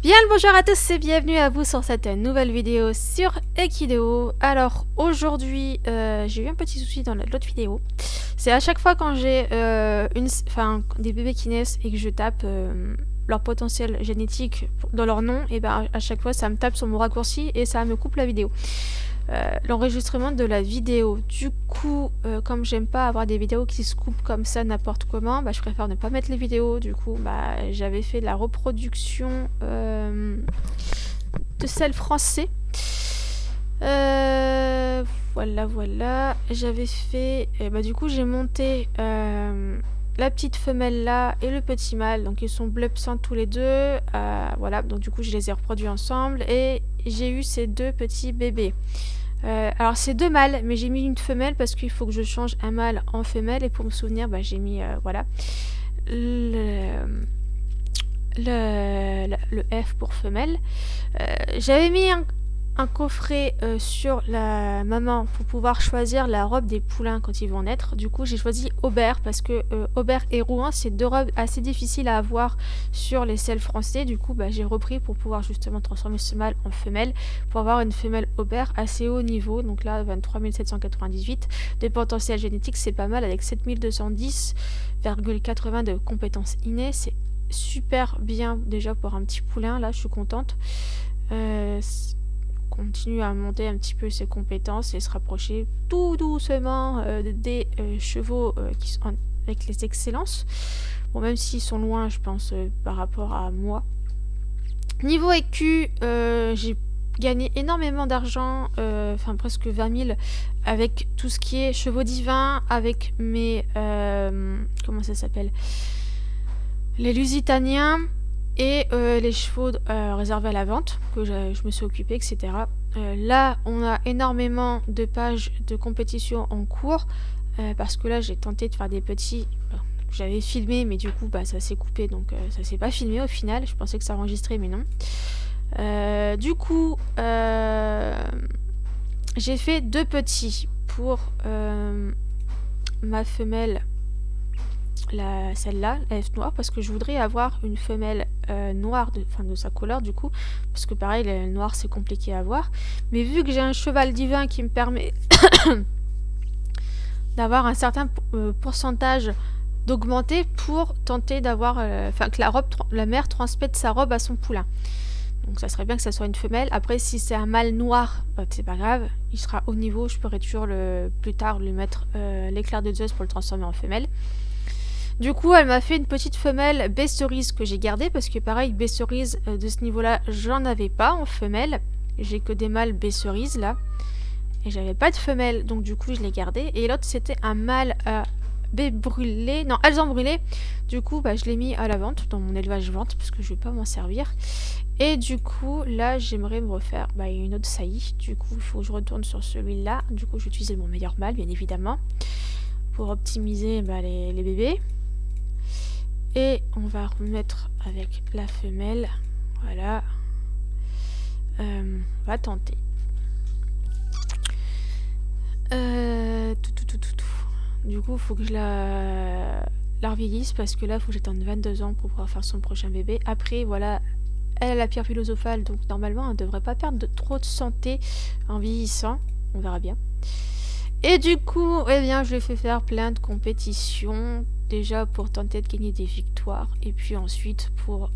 Bien le bonjour à tous et bienvenue à vous sur cette nouvelle vidéo sur Equideo. Alors aujourd'hui j'ai eu un petit souci dans l'autre vidéo. C'est à chaque fois quand j'ai des bébés qui naissent et que je tape leur potentiel génétique dans leur nom, et ben à chaque fois ça me tape sur mon raccourci et ça me coupe la vidéo. L'enregistrement de la vidéo. Du coup, comme j'aime pas avoir des vidéos qui se coupent comme ça n'importe comment, bah, je préfère ne pas mettre les vidéos. Du coup, bah, j'avais fait la reproduction de celle français. Voilà. J'avais fait... bah, du coup, j'ai monté la petite femelle là et le petit mâle. Donc, ils sont bleu absents tous les deux. Voilà, donc du coup, je les ai reproduits ensemble. Et j'ai eu ces deux petits bébés. Alors c'est deux mâles, mais j'ai mis une femelle parce qu'il faut que je change un mâle en femelle. Et pour me souvenir, bah, j'ai mis voilà le F pour femelle. J'avais mis un coffret sur la maman pour pouvoir choisir la robe des poulains quand ils vont naître. Du coup j'ai choisi Aubert parce que Aubert et Rouen c'est deux robes assez difficiles à avoir sur les selles français. Du coup bah, j'ai repris pour pouvoir justement transformer ce mâle en femelle pour avoir une femelle Aubert assez haut niveau. Donc là 23 798 de potentiel génétique, c'est pas mal avec 7210,80 de compétences innées. C'est super bien déjà pour un petit poulain, là je suis contente. Continue à monter un petit peu ses compétences et se rapprocher tout doucement des chevaux qui sont avec les excellences. Bon, même s'ils sont loin, je pense, par rapport à moi. Niveau écu, j'ai gagné énormément d'argent, enfin presque 20 000, avec tout ce qui est chevaux divins, avec mes... comment ça s'appelle, les lusitaniens et les chevaux réservés à la vente que je me suis occupée, etc. Là on a énormément de pages de compétition en cours parce que là j'ai tenté de faire des petits j'avais filmé mais du coup bah, ça s'est coupé, donc ça s'est pas filmé au final. Je pensais que ça enregistrait mais non. Du coup j'ai fait deux petits pour ma femelle, celle-là, la F noire, parce que je voudrais avoir une femelle noire de sa couleur du coup, parce que pareil le noir c'est compliqué à avoir, mais vu que j'ai un cheval divin qui me permet d'avoir un certain pourcentage d'augmenter pour tenter d'avoir que la mère transmette sa robe à son poulain. Donc ça serait bien que ça soit une femelle. Après si c'est un mâle noir, bah, c'est pas grave, il sera haut niveau, je pourrais toujours plus tard lui mettre l'éclair de Zeus pour le transformer en femelle. Du coup, elle m'a fait une petite femelle baie cerise que j'ai gardée parce que pareil, baie cerise de ce niveau-là, j'en avais pas en femelle. J'ai que des mâles baie cerise là. Et j'avais pas de femelle, donc du coup, je l'ai gardée. Et l'autre, c'était un mâle baie brûlée, non, alezan brûlé. Du coup, bah, je l'ai mis à la vente dans mon élevage vente parce que je vais pas m'en servir. Et du coup, là, j'aimerais me refaire une autre saillie. Du coup, il faut que je retourne sur celui-là. Du coup, je vais utiliser mon meilleur mâle, bien évidemment, pour optimiser les bébés. Et on va remettre avec la femelle. Voilà. On va tenter. Du coup, il faut que je la revieillisse parce que là, il faut que j'attende 22 ans pour pouvoir faire son prochain bébé. Après, voilà, elle a la pierre philosophale, donc normalement, elle ne devrait pas perdre trop de santé en vieillissant. On verra bien. Et du coup, eh bien, je lui ai fait faire plein de compétitions. Déjà pour tenter de gagner des victoires. Et puis ensuite pour...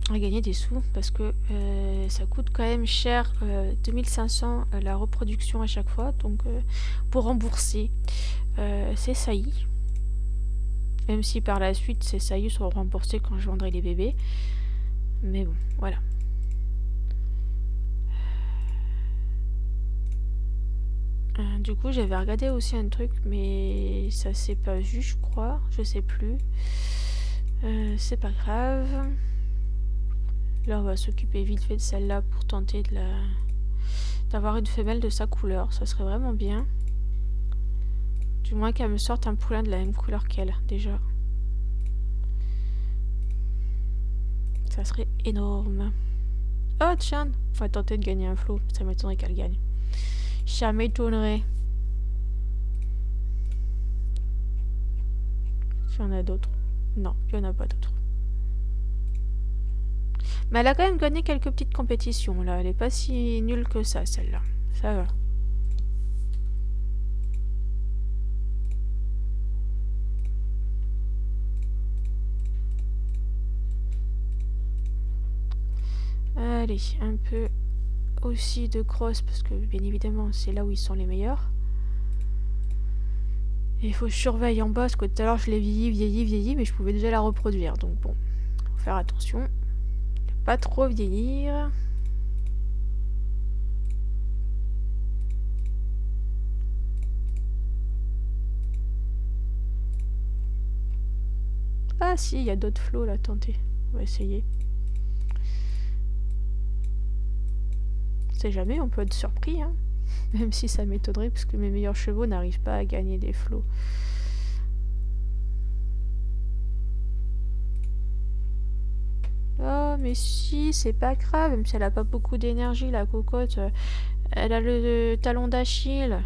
gagner des sous. Parce que ça coûte quand même cher. 2500 la reproduction à chaque fois. Donc pour rembourser ces saillies. Même si par la suite ces saillies seront remboursées quand je vendrai les bébés. Mais bon, voilà. Du coup, j'avais regardé aussi un truc, mais ça s'est pas vu, je crois. Je sais plus. C'est pas grave. Là, on va s'occuper vite fait de celle-là pour tenter d'avoir une femelle de sa couleur. Ça serait vraiment bien. Du moins qu'elle me sorte un poulain de la même couleur qu'elle, déjà. Ça serait énorme. Oh, tiens, on va tenter de gagner un flot. Ça m'étonnerait qu'elle gagne. Ça m'étonnerait. S'il y en a d'autres. Non, il n'y en a pas d'autres. Mais elle a quand même gagné quelques petites compétitions, là. Elle est pas si nulle que ça, celle-là. Ça va. Allez, un peu aussi de cross, parce que bien évidemment, c'est là où ils sont les meilleurs. Et il faut que je surveille en bas, parce que tout à l'heure, je l'ai vieilli, mais je pouvais déjà la reproduire. Donc bon, faut faire attention. Pas trop vieillir. Ah si, il y a d'autres flots là, tentez. On va essayer. On sait jamais, on peut être surpris, hein. Même si ça m'étonnerait, parce que mes meilleurs chevaux n'arrivent pas à gagner des flots. Oh, mais si, c'est pas grave, même si elle a pas beaucoup d'énergie, la cocotte. Elle a le talon d'Achille.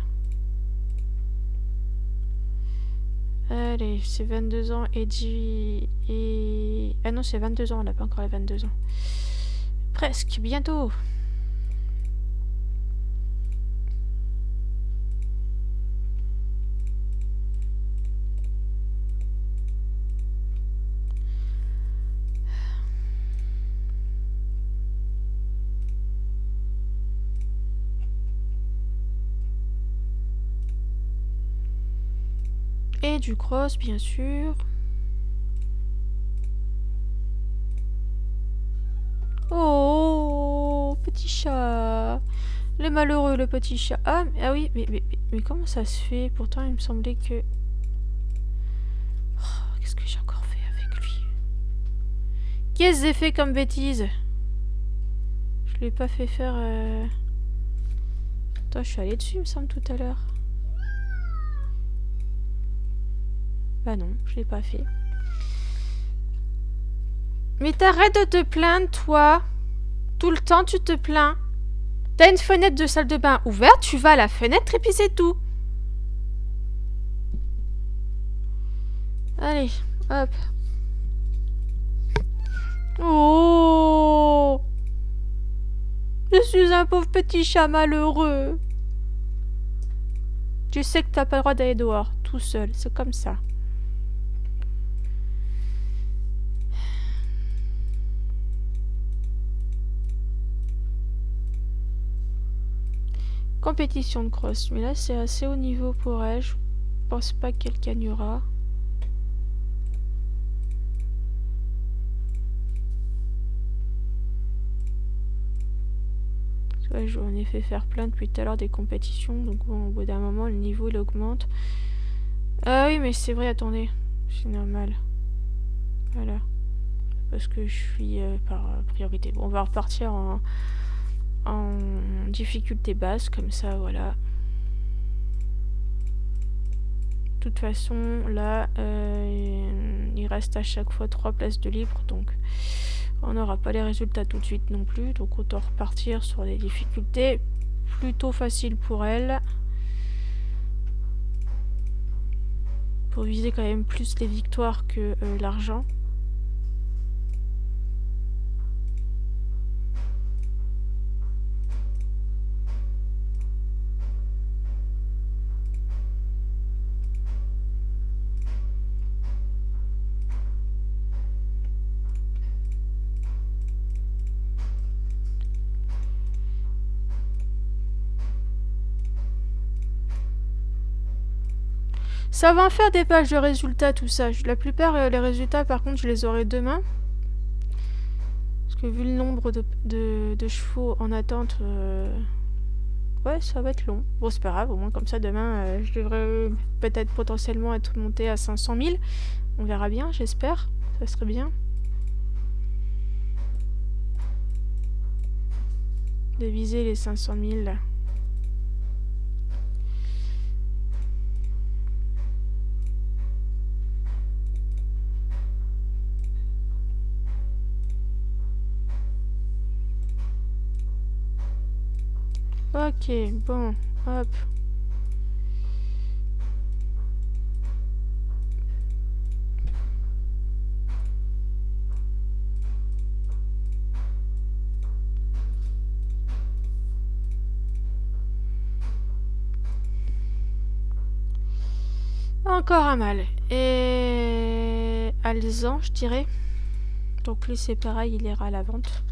Allez, c'est 22 ans et... Ah non, c'est 22 ans, elle n'a pas encore les 22 ans. Presque, bientôt. Et du cross, bien sûr. Oh, petit chat. Le malheureux, le petit chat. Ah oui, mais comment ça se fait? Pourtant, il me semblait que... Oh, qu'est-ce que j'ai encore fait avec lui? Qu'est-ce que j'ai fait comme bêtise? Je l'ai pas fait faire... Attends, je suis allée dessus, il me semble, tout à l'heure. Bah non, je l'ai pas fait. Mais t'arrêtes de te plaindre, toi. Tout le temps, tu te plains. T'as une fenêtre de salle de bain ouverte, tu vas à la fenêtre et puis c'est tout. Allez, hop. Oh! Je suis un pauvre petit chat malheureux. Tu sais que t'as pas le droit d'aller dehors, tout seul, c'est comme ça. Compétition de cross, mais là c'est assez haut niveau pour elle, je pense pas qu'elle gagnera. Ouais, j'en ai fait faire plein depuis tout à l'heure des compétitions, donc bon, au bout d'un moment le niveau il augmente. Ah oui, mais c'est vrai, attendez, c'est normal. Voilà, parce que je suis par priorité. Bon, on va repartir en difficulté basse, comme ça, voilà. De toute façon, là, il reste à chaque fois 3 places de libre, donc on n'aura pas les résultats tout de suite non plus. Donc autant repartir sur des difficultés plutôt faciles pour elle. Pour viser quand même plus les victoires que l'argent. Ça va en faire des pages de résultats, tout ça. La plupart, les résultats, par contre, je les aurai demain. Parce que vu le nombre de chevaux en attente, ouais, ça va être long. Bon, c'est pas grave, au moins comme ça, demain, je devrais peut-être potentiellement être monté à 500 000. On verra bien, j'espère. Ça serait bien. De viser les 500 000. Ok, bon, hop. Encore un mâle. Et alezan, je dirais. Donc lui c'est pareil, il ira à la vente.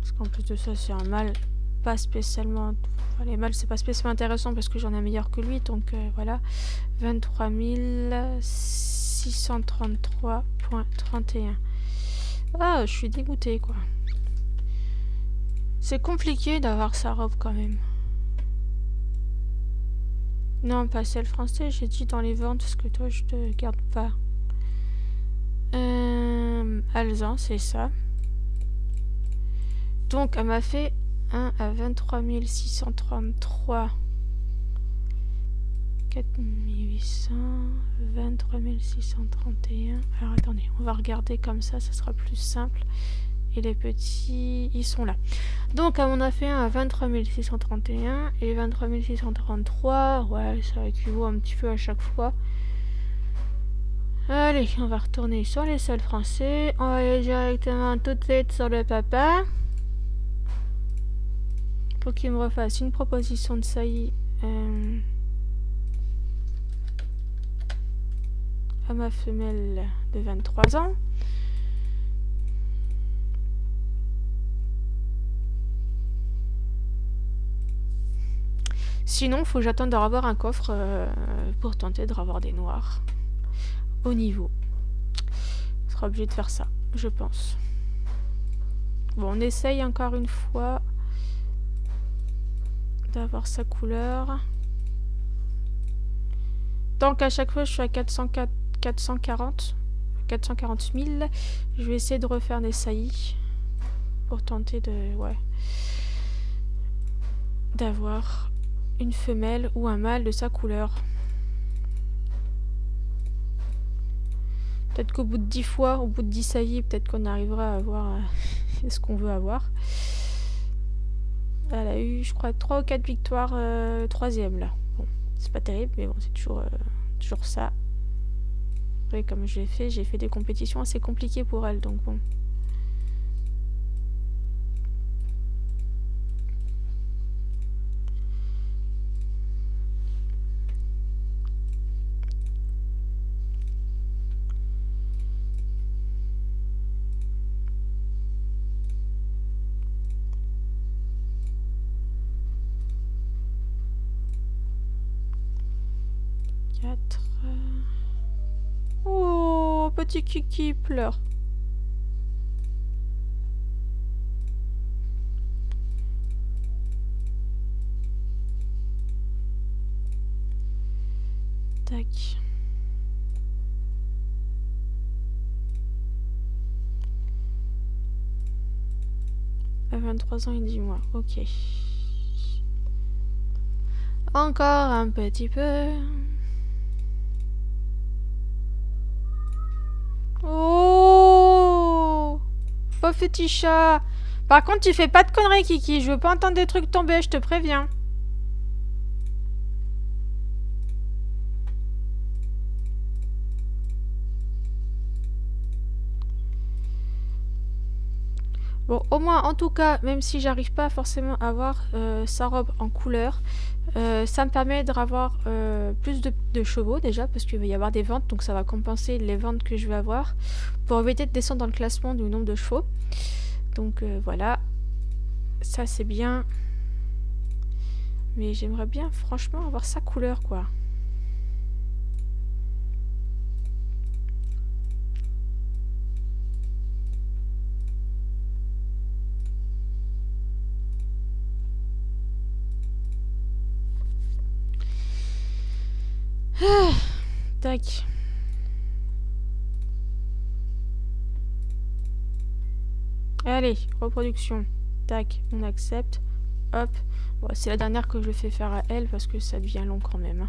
Parce qu'en plus de ça c'est un mâle pas spécialement... Enfin, les mâles c'est pas spécialement intéressant parce que j'en ai un meilleur que lui. Donc voilà. 23 633,31. Ah, je suis dégoûtée quoi. C'est compliqué d'avoir sa robe quand même. Non, pas celle française, j'ai dit dans les ventes parce que toi je te garde pas. Alezan, c'est ça. Donc elle m'a fait 1 à 23 633. 4800, 23 631. Alors attendez, on va regarder comme ça sera plus simple. Et les petits, ils sont là. Donc on a fait un à 23 631 et 23 633. Ouais, ça équivaut un petit peu à chaque fois. Allez, on va retourner sur les soldes français. On va aller directement tout de suite sur le papa. Pour qu'il me refasse une proposition de saillie à ma femelle de 23 ans. Sinon, faut que j'attende de revoir un coffre pour tenter de revoir des noirs au niveau. On sera obligé de faire ça, je pense. Bon, on essaye encore une fois d'avoir sa couleur. Tant qu'à chaque fois je suis à 440 000, je vais essayer de refaire des saillies pour tenter de... ouais. D'avoir une femelle ou un mâle de sa couleur. Peut-être qu'au bout de 10 fois, au bout de 10 saillies, peut-être qu'on arrivera à avoir ce qu'on veut avoir. Elle a eu, je crois, 3 ou 4 victoires 3e là. Bon, c'est pas terrible, mais bon, c'est toujours ça. Après, comme j'ai fait des compétitions assez compliquées pour elle, donc bon. Oh, petit Kiki pleure. Tac. À 23 ans et 10 mois, ok. Encore un petit peu. Oh, pauvre petit chat. Par contre, tu fais pas de conneries, Kiki. Je veux pas entendre des trucs tomber, je te préviens. Bon, au moins, en tout cas, même si j'arrive pas forcément à avoir sa robe en couleur, ça me permet d'avoir plus de chevaux déjà, parce qu'il va y avoir des ventes, donc ça va compenser les ventes que je vais avoir, pour éviter de descendre dans le classement du nombre de chevaux. Donc voilà, ça c'est bien. Mais j'aimerais bien franchement avoir sa couleur, quoi. Tac. Allez, reproduction. Tac, on accepte. Hop. Bon, c'est la dernière que je fais faire à elle parce que ça devient long quand même.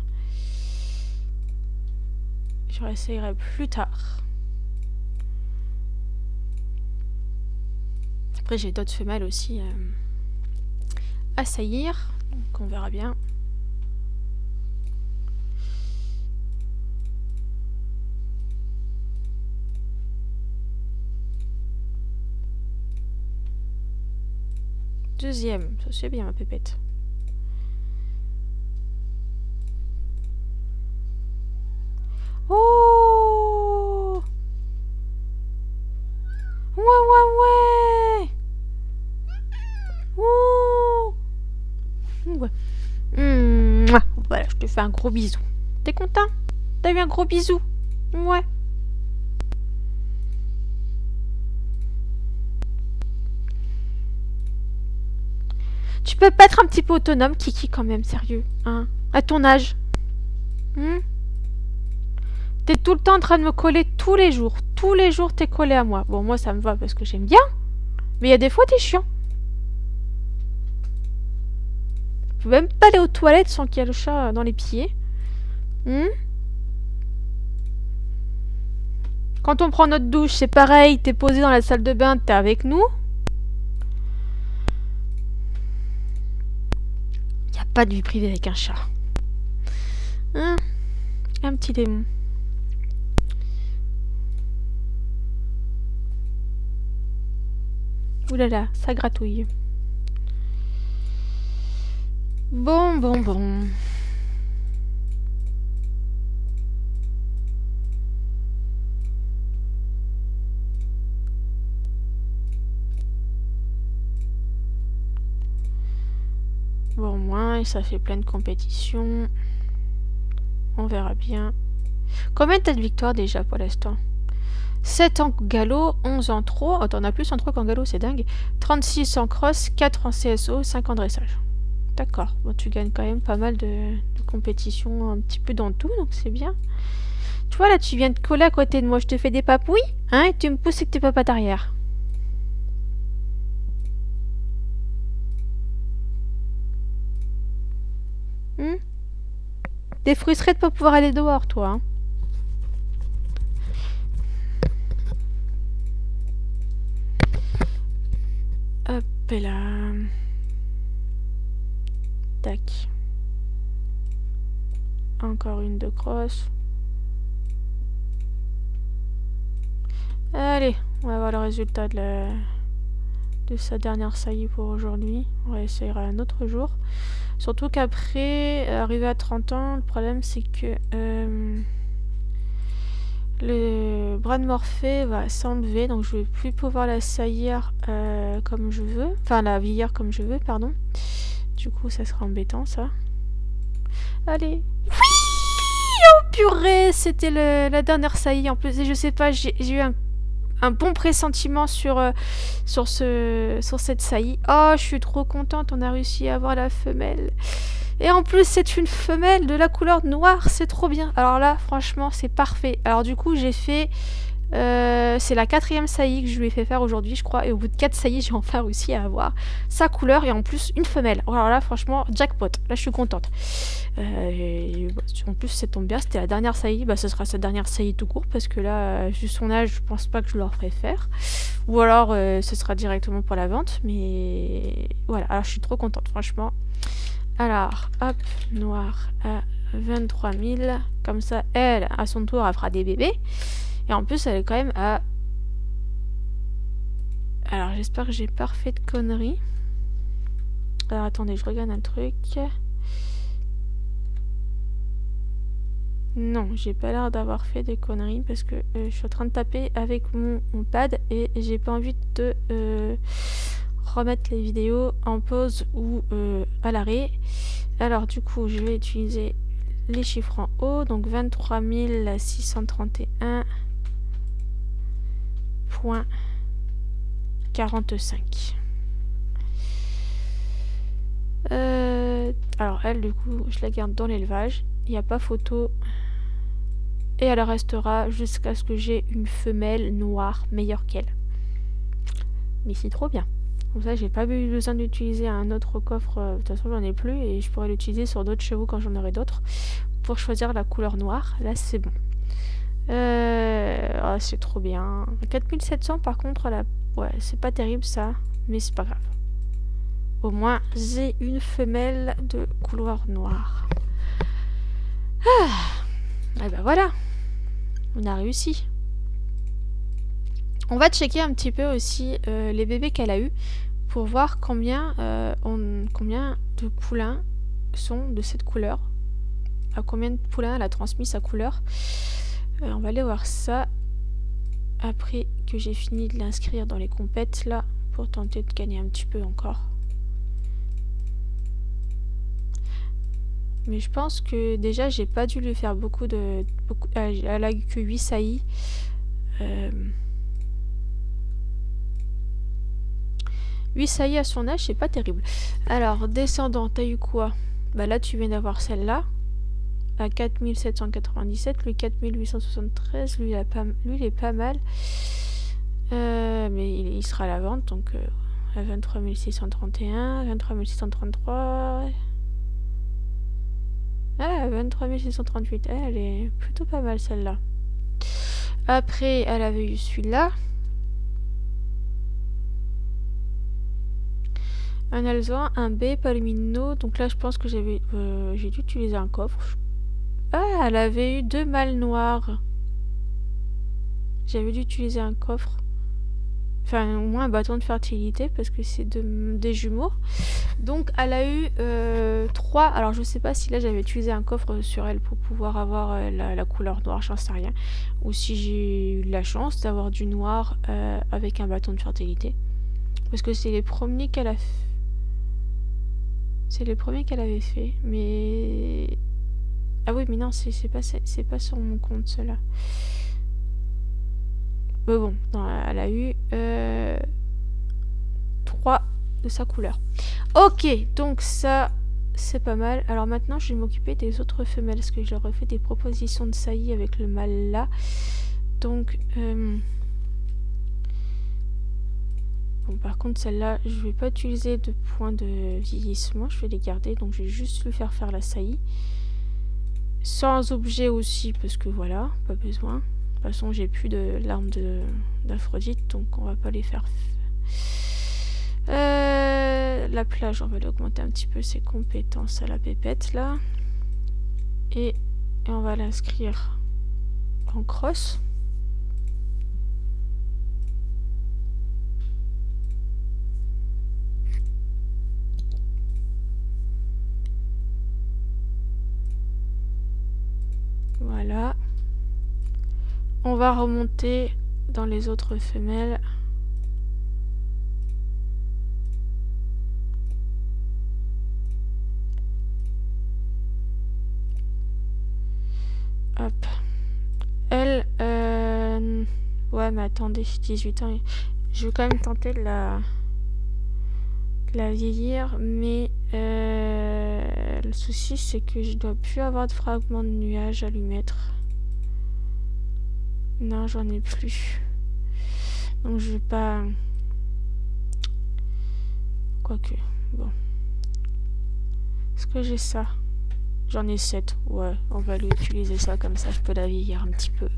Je réessayerai plus tard. Après, j'ai d'autres femelles aussi à saillir. Donc on verra bien. Deuxième, ça c'est bien ma pépette. fais un gros bisou. T'es content? T'as eu un gros bisou? Ouais. Tu peux pas être un petit peu autonome, Kiki, quand même, sérieux, hein? À ton âge. T'es tout le temps en train de me coller tous les jours. Tous les jours, t'es collé à moi. Bon, moi, ça me va parce que j'aime bien. Mais il y a des fois, t'es chiant. Je peux même pas aller aux toilettes sans qu'il y ait le chat dans les pieds. Quand on prend notre douche, c'est pareil. T'es posé dans la salle de bain, t'es avec nous. Y a pas de vie privée avec un chat. Un petit démon. Ouh là là, ça gratouille. Bon. Bon, moins, ça fait plein de compétitions. On verra bien. Combien t'as de victoires déjà pour l'instant? 7 en galop, 11 en trot. Oh, t'en as plus en trot qu'en galop, c'est dingue. 36 en cross, 4 en CSO, 5 en dressage. D'accord. Bon, tu gagnes quand même pas mal de compétitions un petit peu dans tout, donc c'est bien. Tu vois, là, tu viens de coller à côté de moi. Je te fais des papouilles, hein, et tu me pousses avec tes papates arrière. T'es frustré de pas pouvoir aller dehors, toi, hein. Hop là. Tac. Encore une de cross. Allez, on va voir le résultat de sa dernière saillie pour aujourd'hui. On va essayer un autre jour. Surtout qu'après, arrivé à 30 ans, le problème c'est que le bras de Morphée va s'enlever, donc je vais plus pouvoir la saillir comme je veux. Enfin, la vieillir comme je veux, pardon. Du coup, ça sera embêtant, ça. Allez. Oui! Oh purée! C'était la dernière saillie en plus. Et je sais pas, j'ai eu un bon pressentiment sur cette saillie. Oh, je suis trop contente, on a réussi à avoir la femelle. Et en plus, c'est une femelle de la couleur noire, c'est trop bien. Alors là, franchement, c'est parfait. Alors du coup, j'ai fait... c'est la 4e saillie que je lui ai fait faire aujourd'hui, je crois. Et au bout de 4 saillies, j'ai enfin réussi à avoir sa couleur et en plus une femelle. Alors là, franchement, jackpot. Là, je suis contente. En plus, ça tombe bien, c'était la dernière saillie. Bah, ce sera sa dernière saillie tout court parce que là, vu son âge, je pense pas que je leur ferai faire. Ou alors, ce sera directement pour la vente. Mais voilà, alors je suis trop contente, franchement. Alors, hop, noir à 23 000. Comme ça, elle, à son tour, elle fera des bébés. Et en plus, elle est quand même à... Alors, j'espère que j'ai pas refait de conneries. Alors, attendez, je regarde un truc. Non, j'ai pas l'air d'avoir fait des conneries parce que je suis en train de taper avec mon pad et j'ai pas envie de remettre les vidéos en pause ou à l'arrêt. Alors, du coup, je vais utiliser les chiffres en haut. Donc, 23 631.45. Alors, elle, du coup, je la garde dans l'élevage. Il n'y a pas photo. Et elle restera jusqu'à ce que j'ai une femelle noire meilleure qu'elle. Mais c'est trop bien. Comme ça, j'ai pas eu besoin d'utiliser un autre coffre. De toute façon, j'en ai plus. Et je pourrais l'utiliser sur d'autres chevaux quand j'en aurai d'autres. Pour choisir la couleur noire. Là, c'est bon. Oh, c'est trop bien. 4700, par contre, là, ouais, c'est pas terrible ça. Mais c'est pas grave. Au moins, j'ai une femelle de couleur noire. Et ben voilà. On a réussi. On va checker un petit peu aussi les bébés qu'elle a eu pour voir combien de poulains sont de cette couleur. À combien de poulains elle a transmis sa couleur. On va aller voir ça après que j'ai fini de l'inscrire dans les compètes là pour tenter de gagner un petit peu encore. Mais je pense que déjà, j'ai pas dû lui faire beaucoup de... elle a eu que 8 saillies. 8 saillies à son âge, c'est pas terrible. Alors, descendant, t'as eu quoi? Bah là, tu viens d'avoir celle-là. À 4797, lui 4873, lui, il est pas mal. Mais il sera à la vente, donc à 23 631, 23 633... Ah, 23 638, elle est plutôt pas mal celle-là. Après, elle avait eu celui-là. Un alezan, un B, palomino. Donc là, je pense que j'ai dû utiliser un coffre. Ah, elle avait eu 2 mâles noirs. J'avais dû utiliser un coffre. Enfin, au moins un bâton de fertilité, parce que c'est des jumeaux. Donc, elle a eu 3. Alors, je sais pas si là, j'avais utilisé un coffre sur elle pour pouvoir avoir la couleur noire, j'en sais rien. Ou si j'ai eu la chance d'avoir du noir avec un bâton de fertilité. Parce que c'est les premiers qu'elle a fait. C'est les premiers qu'elle avait fait. Mais... Ah oui, mais non, c'est pas sur mon compte, cela. Mais bon, non, elle a eu 3 de sa couleur. Ok, donc ça, c'est pas mal. Alors maintenant, je vais m'occuper des autres femelles, parce que je leur ai fait des propositions de saillie avec le mâle là. Donc, bon, par contre, celle-là, je vais pas utiliser de points de vieillissement, je vais les garder, donc je vais juste lui faire faire la saillie. Sans objet aussi, parce que voilà, pas besoin. De toute façon, j'ai plus de larmes d'Aphrodite, donc on va pas les faire. La plage, on va lui augmenter un petit peu ses compétences à la pépette, là. Et on va l'inscrire en cross. Voilà. On va remonter dans les autres femelles. Hop. Elle, ouais, mais attendez, 18 ans. Je vais quand même tenter de la vieillir, mais le souci, c'est que je dois plus avoir de fragments de nuages à lui mettre. Non, j'en ai plus. Donc je vais pas... Quoique, bon. Est-ce que j'ai ça? J'en ai 7. Ouais, on va lui utiliser ça, comme ça je peux la vieillir un petit peu.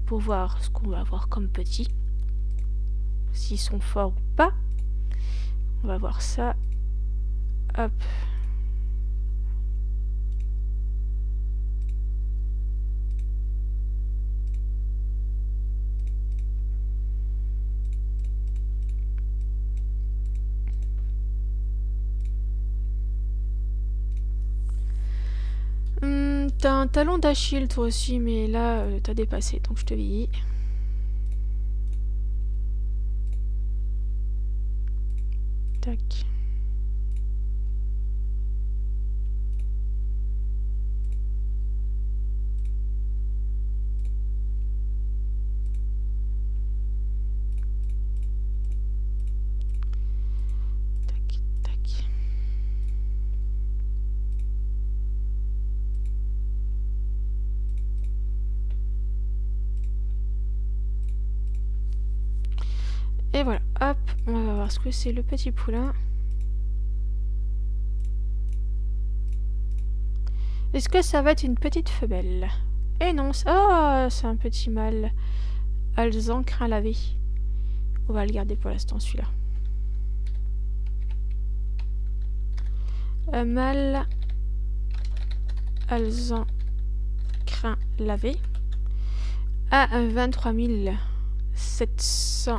Pour voir ce qu'on va avoir comme petit. S'ils sont forts ou pas. On va voir ça. Hop. T'as un talon d'Achille toi aussi, mais là t'as dépassé, donc je te vieillis. Tac. Tac, tac. Et voilà, hop, on va voir ce que c'est le petit poulain. Est-ce que ça va être une petite femelle? Eh non, oh, c'est un petit mâle. Alezan crin lavé. On va le garder pour l'instant, celui-là. Un mâle alezan crin lavé à 23 768.